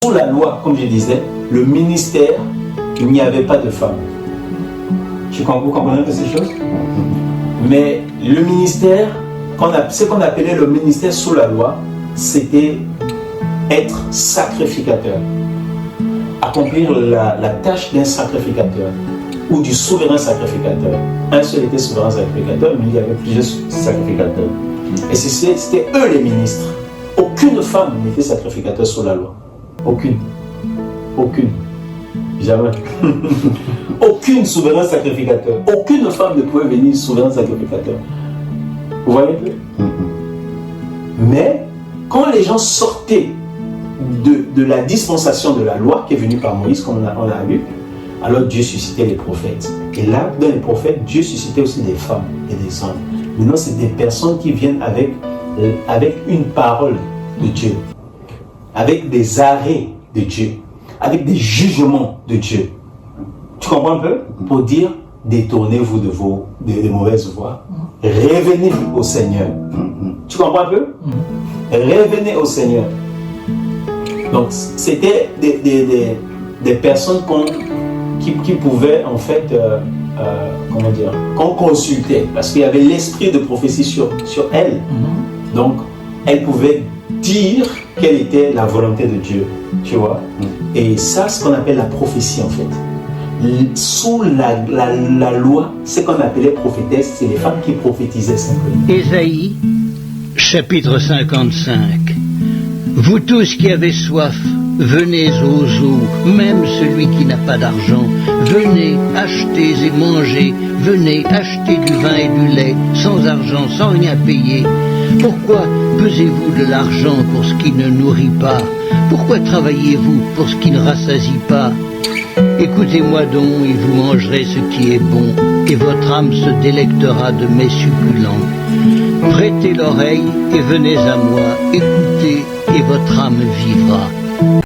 Sous la loi, comme je disais, le ministère, il n'y avait pas de femmes. Vous comprenez un peu ces choses? Mais le ministère, ce qu'on appelait le ministère sous la loi, c'était être sacrificateur. Accomplir la tâche d'un sacrificateur ou du souverain sacrificateur. Un seul était souverain sacrificateur, mais il y avait plusieurs sacrificateurs. Et c'était eux les ministres. Aucune femme n'était sacrificateur sous la loi. Aucune. Aucune. Jamais. Aucune souverain sacrificateur. Aucune femme ne pouvait venir souverain sacrificateur. Vous voyez? Mais quand les gens sortaient de la dispensation de la loi qui est venue par Moïse, comme on a vu, alors Dieu suscitait les prophètes. Et là, dans les prophètes, Dieu suscitait aussi des femmes et des hommes. Maintenant, c'est des personnes qui viennent avec une parole de Dieu, avec des arrêts de Dieu, avec des jugements de Dieu. Tu comprends un peu? Pour dire, détournez-vous de mauvaises voies. Revenez au Seigneur. Tu comprends un peu? Revenez au Seigneur. Donc, c'était des personnes qui pouvaient, en fait, comment dire, qu'on consultait, parce qu'il y avait l'esprit de prophétie sur elle. Donc, elle pouvait dire quelle était la volonté de Dieu, tu vois. Et ça, ce qu'on appelle la prophétie, en fait. Sous la loi, ce qu'on appelait prophétesse, c'est les femmes qui prophétisaient simplement. Ésaïe, chapitre 55. Vous tous qui avez soif, venez aux eaux, même celui qui n'a pas d'argent. Venez, achetez et mangez. Venez, achetez du vin et du lait, sans argent, sans rien payer. Pourquoi pesez-vous de l'argent pour ce qui ne nourrit pas? Pourquoi travaillez-vous pour ce qui ne rassasie pas? Écoutez-moi donc et vous mangerez ce qui est bon, et votre âme se délectera de mes succulents. Prêtez l'oreille et venez à moi, écoutez et votre âme vivra.